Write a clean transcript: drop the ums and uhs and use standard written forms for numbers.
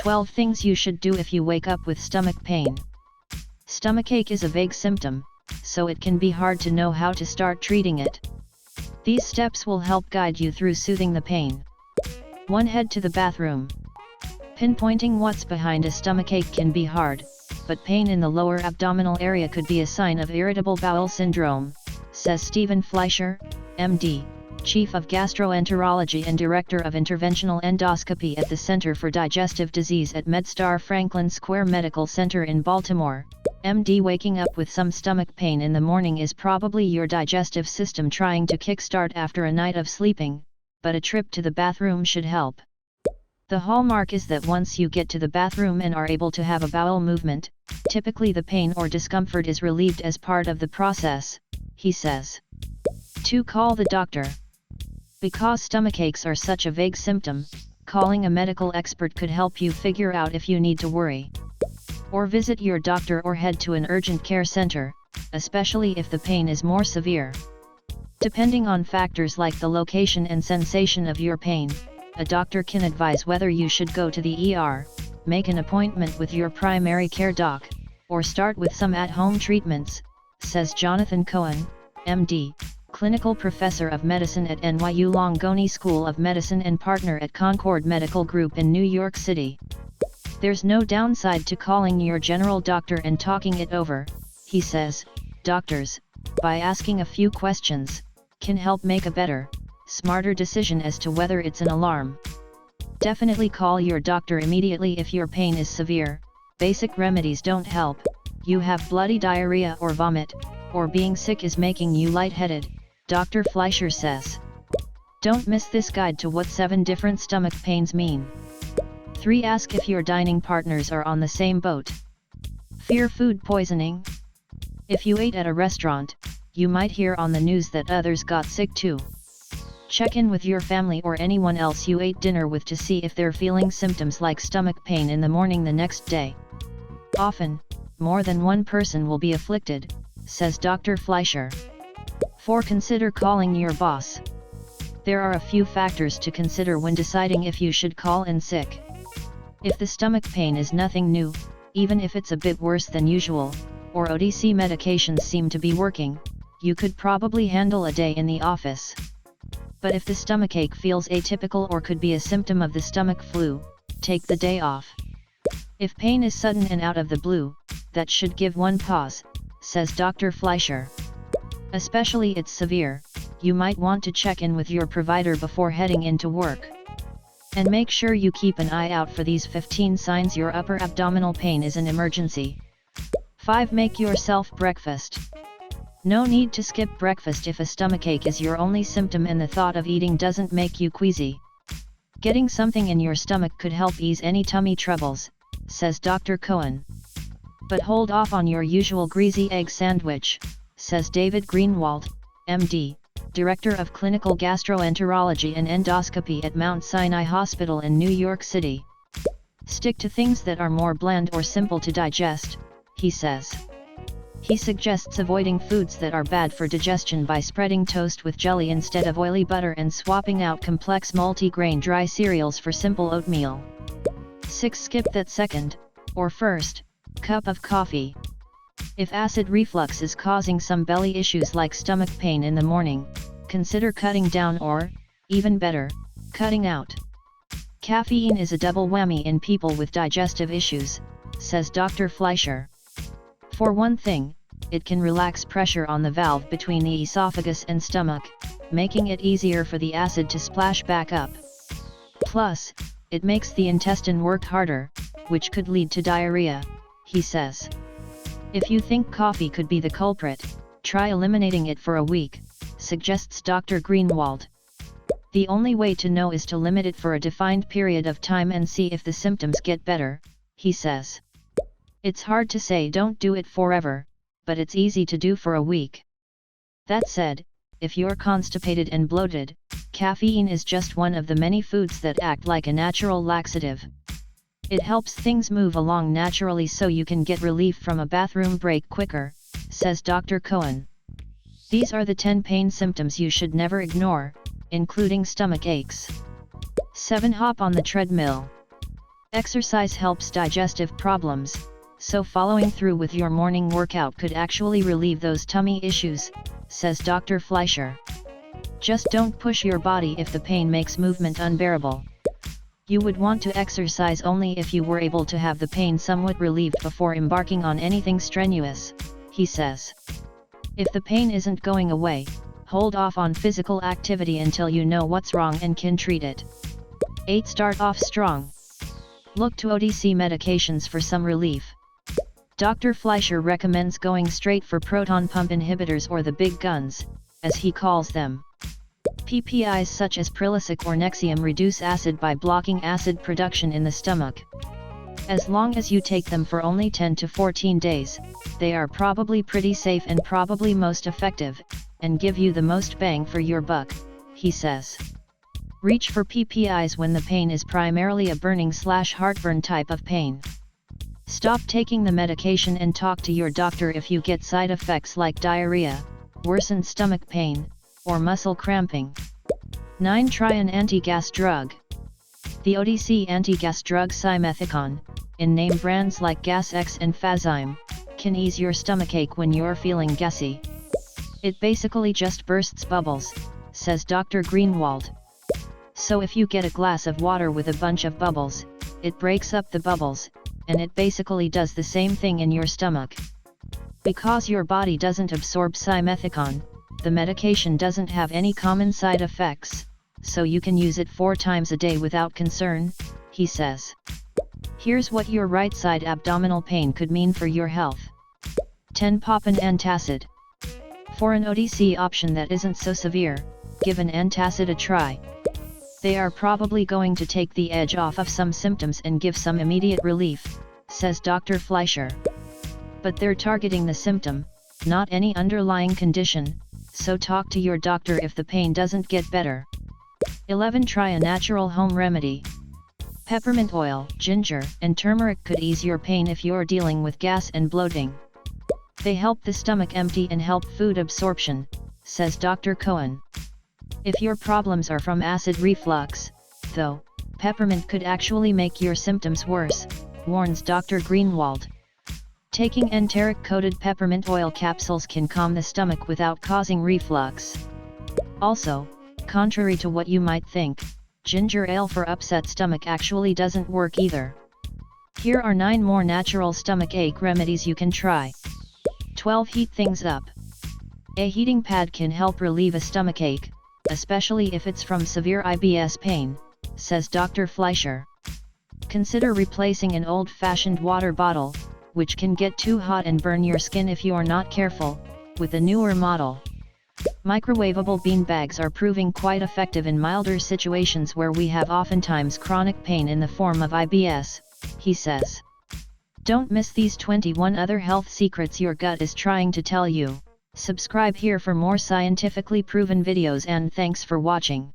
12 things you should do if you wake up with stomach pain. Stomachache is a vague symptom, so it can be hard to know how to start treating it. These steps will help guide you through soothing the pain. 1. Head to the bathroom. Pinpointing what's behind a stomachache can be hard, but pain in the lower abdominal area could be a sign of irritable bowel syndrome, says Steven Fleisher, MD, Chief of Gastroenterology and Director of Interventional Endoscopy at the Center for Digestive Disease at MedStar Franklin Square Medical Center in Baltimore. MD, waking up with some stomach pain in the morning is probably your digestive system trying to kickstart after a night of sleeping, but a trip to the bathroom should help. The hallmark is that once you get to the bathroom and are able to have a bowel movement, typically the pain or discomfort is relieved as part of the process, he says. 2. Call the doctor. Because stomachaches are such a vague symptom, calling a medical expert could help you figure out if you need to worry. Or visit your doctor or head to an urgent care center, especially if the pain is more severe. Depending on factors like the location and sensation of your pain, a doctor can advise whether you should go to the ER, make an appointment with your primary care doc, or start with some at-home treatments, says Jonathan Cohen, MD, clinical professor of medicine at NYU Langone School of Medicine and partner at Concord Medical Group in New York City. There's no downside to calling your general doctor and talking it over, he says. Doctors, by asking a few questions, can help make a better, smarter decision as to whether it's an alarm. Definitely call your doctor immediately if your pain is severe. Basic remedies don't help. You have bloody diarrhea or vomit, or being sick is making you lightheaded, Dr. Fleisher says. Don't miss this guide to what 7 different stomach pains mean. 3. Ask if your dining partners are on the same boat. Fear food poisoning? If you ate at a restaurant, you might hear on the news that others got sick too. Check in with your family or anyone else you ate dinner with to see if they're feeling symptoms like stomach pain in the morning the next day. Often, more than one person will be afflicted, says Dr. Fleisher. 4. Consider calling your boss. There are a few factors to consider when deciding if you should call in sick. If the stomach pain is nothing new, even if it's a bit worse than usual, or OTC medications seem to be working, you could probably handle a day in the office. But if the stomachache feels atypical or could be a symptom of the stomach flu, take the day off. If pain is sudden and out of the blue, that should give one pause, says Dr. Fleisher. Especially it's severe, you might want to check in with your provider before heading into work. And make sure you keep an eye out for these 15 signs your upper abdominal pain is an emergency. 5. Make yourself breakfast. No need to skip breakfast if a stomachache is your only symptom and the thought of eating doesn't make you queasy. Getting something in your stomach could help ease any tummy troubles, says Dr. Cohen. But hold off on your usual greasy egg sandwich, says David Greenwald, MD, Director of Clinical Gastroenterology and Endoscopy at Mount Sinai Hospital in New York City. Stick to things that are more bland or simple to digest, he says. He suggests avoiding foods that are bad for digestion by spreading toast with jelly instead of oily butter and swapping out complex multi-grain dry cereals for simple oatmeal. 6. Skip that second, or first, cup of coffee. If acid reflux is causing some belly issues like stomach pain in the morning, consider cutting down or, even better, cutting out. Caffeine is a double whammy in people with digestive issues, says Dr. Fleisher. For one thing, it can relax pressure on the valve between the esophagus and stomach, making it easier for the acid to splash back up. Plus, it makes the intestine work harder, which could lead to diarrhea, he says. If you think coffee could be the culprit, try eliminating it for a week, suggests Dr. Greenwald. The only way to know is to limit it for a defined period of time and see if the symptoms get better, he says. It's hard to say don't do it forever, but it's easy to do for a week. That said, if you're constipated and bloated, caffeine is just one of the many foods that act like a natural laxative. It helps things move along naturally so you can get relief from a bathroom break quicker, says Dr. Cohen. These are the 10 pain symptoms you should never ignore, including stomach aches. 7. Hop on the treadmill. Exercise helps digestive problems, so following through with your morning workout could actually relieve those tummy issues, says Dr. Fleisher. Just don't push your body if the pain makes movement unbearable. You would want to exercise only if you were able to have the pain somewhat relieved before embarking on anything strenuous, he says. If the pain isn't going away, hold off on physical activity until you know what's wrong and can treat it. 8. Start off strong. Look to OTC medications for some relief. Dr. Fleisher recommends going straight for proton pump inhibitors, or the big guns, as he calls them. PPIs such as Prilosec or Nexium reduce acid by blocking acid production in the stomach. As long as you take them for only 10 to 14 days, they are probably pretty safe and probably most effective, and give you the most bang for your buck, he says. Reach for PPIs when the pain is primarily a burning/heartburn type of pain. Stop taking the medication and talk to your doctor if you get side effects like diarrhea, worsened stomach pain, or muscle cramping. 9. Try an antigas drug. The OTC antigas drug simethicone, in name brands like Gas-X and Fazyme, can ease your stomachache when you're feeling gassy. It basically just bursts bubbles, says Dr. Greenwald. So if you get a glass of water with a bunch of bubbles, it breaks up the bubbles, and it basically does the same thing in your stomach. Because your body doesn't absorb simethicone, the medication doesn't have any common side effects, so you can use it 4 times a day without concern, he says. Here's what your right side abdominal pain could mean for your health. 10. Pop an antacid. For an OTC option that isn't so severe, give an antacid a try. They are probably going to take the edge off of some symptoms and give some immediate relief, says Dr. Fleisher. But they're targeting the symptom, not any underlying condition, so talk to your doctor if the pain doesn't get better. 11. Try a natural home remedy. Peppermint oil, ginger, and turmeric could ease your pain if you're dealing with gas and bloating. They help the stomach empty and help food absorption, says Dr. Cohen. If your problems are from acid reflux, though, peppermint could actually make your symptoms worse, warns Dr. Greenwald. Taking enteric-coated peppermint oil capsules can calm the stomach without causing reflux. Also, contrary to what you might think, ginger ale for upset stomach actually doesn't work either. Here are 9 more natural stomach ache remedies you can try. 12. Heat things up. A heating pad can help relieve a stomachache, especially if it's from severe IBS pain, says Dr. Fleisher. Consider replacing an old-fashioned water bottle, which can get too hot and burn your skin if you are not careful, with a newer model. Microwavable bean bags are proving quite effective in milder situations where we have oftentimes chronic pain in the form of IBS, he says. Don't miss these 21 other health secrets your gut is trying to tell you. Subscribe here for more scientifically proven videos, and thanks for watching.